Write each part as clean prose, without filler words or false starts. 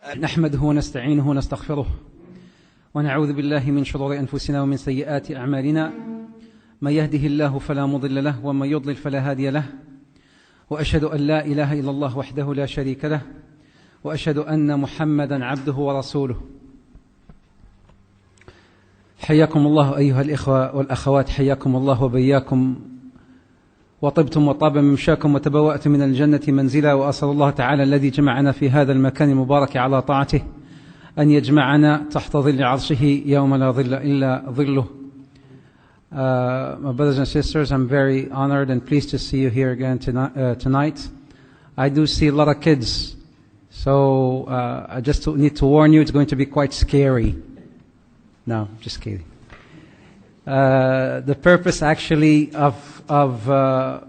نحمده ونستعينه ونستغفره ونعوذ بالله من شرور أنفسنا ومن سيئات أعمالنا من يهده الله فلا مضل له ومن يضلل فلا هادي له وأشهد أن لا إله إلا الله وحده لا شريك له وأشهد أن محمدا عبده ورسوله. حياكم الله أيها الإخوة والأخوات، حياكم الله وبياكم، وطبتم وطاب ممشاكم وتبوأتم من الجنة منزلا، وأسأل الله تعالى الذي جمعنا في هذا المكان المبارك على طاعته أن يجمعنا تحت ظل عرشه يوم لا ظل إلا ظله. My brothers and sisters, I'm very honored and pleased to see you here again tonight. I do see a lot of kids, so I just need to warn you, it's going to be quite scary. No, just kidding. The purpose actually of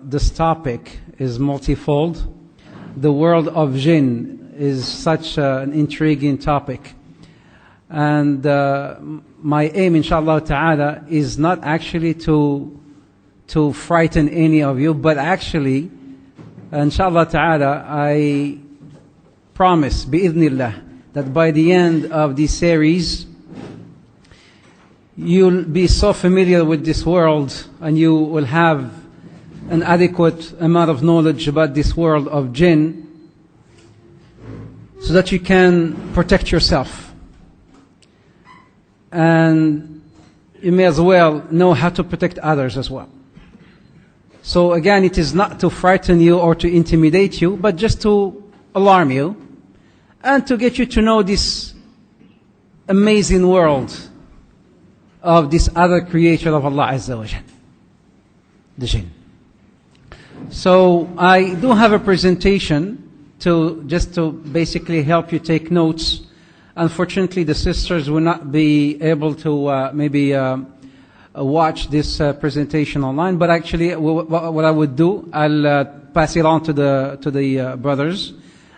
this topic is multifold. The world of Jinn is such an intriguing topic, and my aim, inshallah ta'ala, is not actually to frighten any of you, but actually, inshallah ta'ala, I promise, bi'idhnillah, that by the end of this series, you'll be so familiar with this world and you will have an adequate amount of knowledge about this world of Jinn so that you can protect yourself. And you may as well know how to protect others as well. So again, it is not to frighten you or to intimidate you, but just to alarm you and to get you to know this amazing world of this other creature of Allah Azza wa Jal, the Jinn. So I do have a presentation just to basically help you take notes. Unfortunately, the sisters will not be able to maybe watch this presentation online, but actually what I would do, I'll pass it on to the brothers,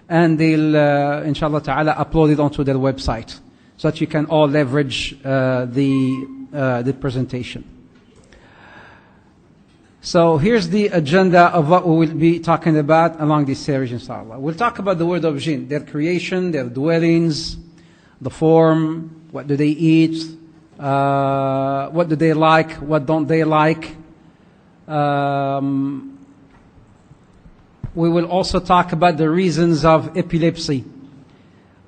and they'll inshallah ta'ala upload it onto their website so that you can all leverage the presentation. So here's the agenda of what we will be talking about along this series, inshallah. We'll talk about the world of Jinn, their creation, their dwellings, the form, what do they eat, what do they like, what don't they like. We will also talk about the reasons of epilepsy.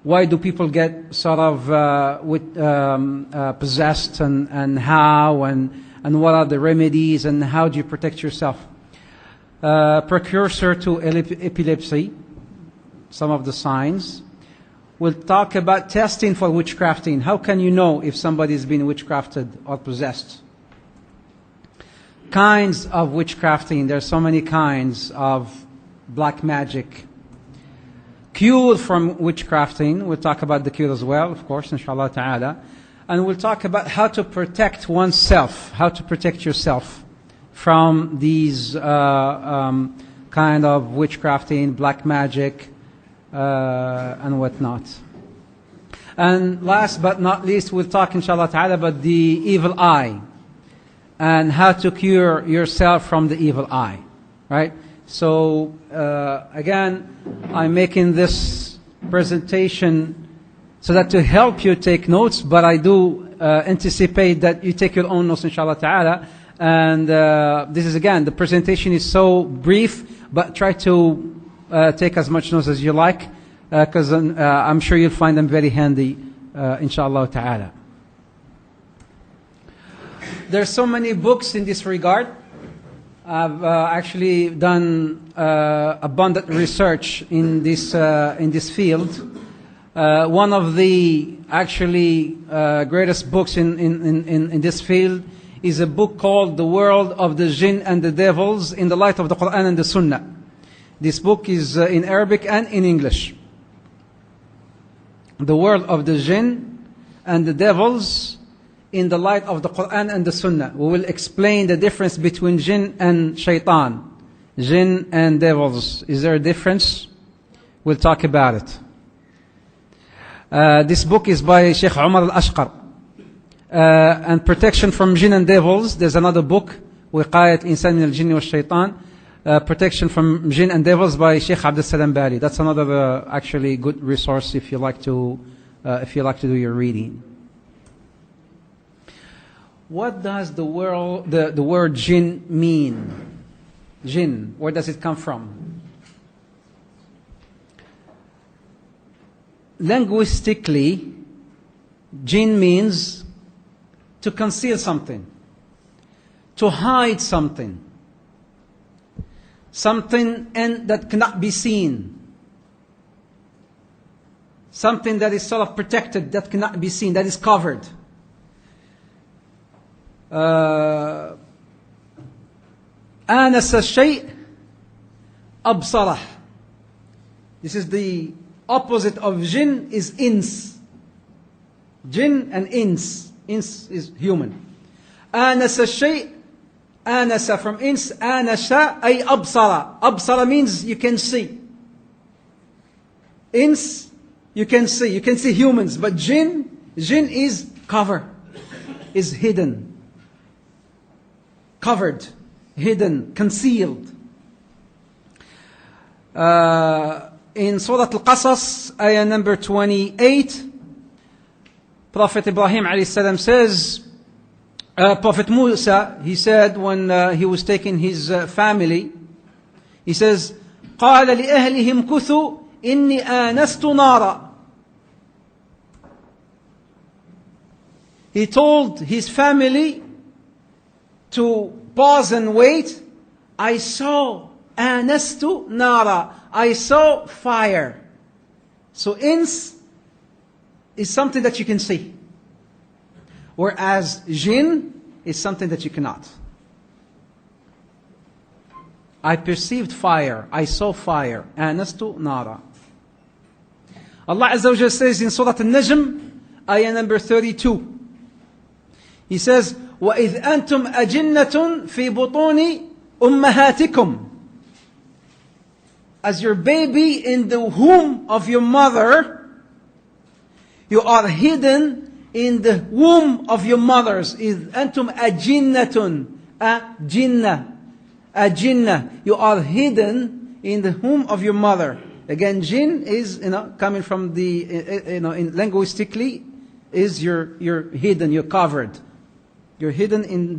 Why do people get sort of possessed, and how, and what are the remedies, and how do you protect yourself? Precursor to epilepsy, some of the signs. We'll talk about testing for witchcrafting. How can you know if somebody's been witchcrafted or possessed? Kinds of witchcrafting. There are so many kinds of black magic. Cure from witchcrafting. We'll talk about the cure as well, of course, inshallah ta'ala. And we'll talk about how to protect oneself, how to protect yourself from these kind of witchcrafting, black magic, and whatnot. And last but not least, we'll talk, inshallah ta'ala, about the evil eye and how to cure yourself from the evil eye, right? So, again, I'm making this presentation so that to help you take notes, but I do anticipate that you take your own notes, inshallah ta'ala. And this is, again, the presentation is so brief, but try to take as much notes as you like, because I'm sure you'll find them very handy, inshallah ta'ala. There's so many books in this regard. I've actually done abundant research in this field. One of the actually greatest books in this field is a book called The World of the Jinn and the Devils in the Light of the Quran and the Sunnah. This book is in Arabic and in English. The World of the Jinn and the Devils in the light of the Quran and the Sunnah. We will explain the difference between Jinn and Shaitan. Jinn and devils. Is there a difference? We'll talk about it. This book is by Sheikh Umar al-Ashqar. And protection from Jinn and devils. There's another book, وقاية الإنسان من الجن والشيطان. Protection from Jinn and Devils by Sheikh Abdul Bali. That's another actually good resource if you like to do your reading. What does the word Jinn mean? Jinn, where does it come from? Linguistically, Jinn means to conceal something, to hide something, something that cannot be seen, something that is sort of protected, that cannot be seen, that is covered. آنس الشيء أبصره. This is the opposite of jinn is ins. Jinn and ins. Ins is human. آنس الشيء, آنس from ins, آنس أي أبصر. أبصر means you can see. Ins, you can see humans, but jinn is cover, is hidden. Covered, hidden, concealed. In Surah Al-Qasas, ayah number 28, Prophet Ibrahim alayhi salam says, Prophet Musa, he said when he was taking his family, he says, قال لأهلهم كثوا إني آنست نارا. He told his family to pause and wait. I saw آنست نارا. I saw fire. So ins is something that you can see, whereas jinn is something that you cannot. I perceived fire. I saw fire. آنست نارا. Allah Azza wa Jalla says in Surah Al-Najm, ayah number 32, He says, وَإِذْ أَنْتُمْ أَجِنَّةٌ فِي بُطُونِ أُمَّهَاتِكُمْ. As your baby in the womb of your mother, you are hidden in the womb of your mothers. إِذْ أَنْتُمْ أَجِنَّةٌ. أَجِنَّةٌ. You are hidden in the womb of your mother. Again, jinn is, coming from the, linguistically, is you're hidden, you're covered. You're hidden in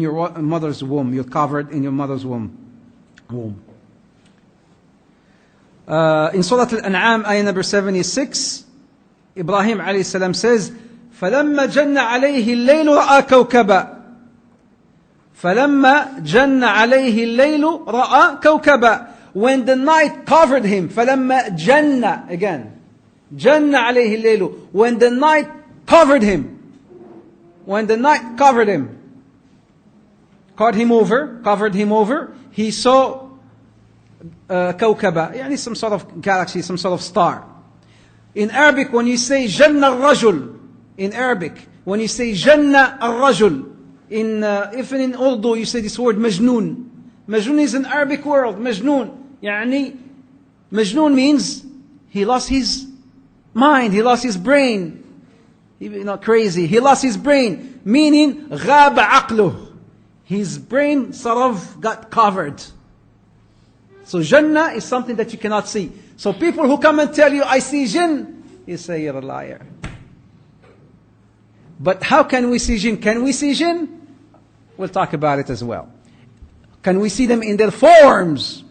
your mother's womb. You're covered in your mother's womb. In Surah Al-An'am, ayah number 76, Ibrahim alayhi salam says, فَلَمَّا جَنَّ عَلَيْهِ اللَّيْلُ رَأَى كَوْكَبًا. فَلَمَّا جَنَّ عَلَيْهِ اللَّيْلُ رَأَى كَوْكَبًا. When the night covered him, فَلَمَّا جَنَّ, again, جَنَّ عَلَيْهِ اللَّيْلُ. When the night covered him. When the night covered him, covered him over, he saw كوكبة, يعني some sort of galaxy, some sort of star. In Arabic, when you say جَنَّ الرَّجُل, in Arabic, when you say جَنَّ الرَّجُل, even in Urdu, you say this word مجنون. مجنون is an Arabic word, مجنون. يعني, مجنون means he lost his mind, he lost his brain. Crazy. He lost his brain. Meaning, غاب عقله. His brain sort of got covered. So Jannah is something that you cannot see. So people who come and tell you, I see jinn, you say you're a liar. But how can we see jinn? Can we see jinn? We'll talk about it as well. Can we see them in their forms?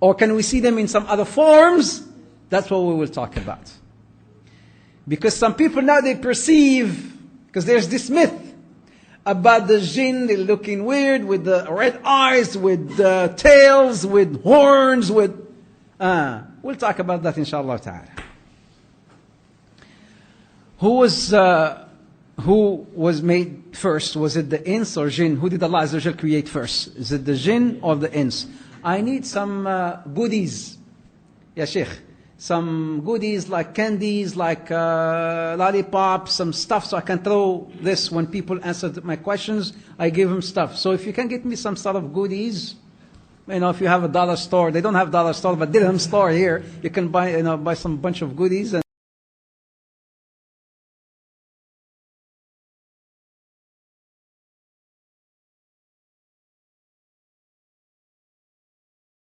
Or can we see them in some other forms? That's what we will talk about. Because some people now they perceive, because there's this myth about the jinn, they're looking weird with the red eyes, with the tails, with horns, with... we'll talk about that inshallah ta'ala. Who was made first? Was it the ins or jinn? Who did Allah Azza wa Jal create first? Is it the jinn or the ins? I need some goodies. Ya Sheikh. Some goodies like candies, like lollipops, some stuff so I can throw this when people answer my questions. I give them stuff. So if you can get me some sort of goodies, if you have a dollar store, they don't have dollar store, but dirham store here, you can buy some bunch of goodies.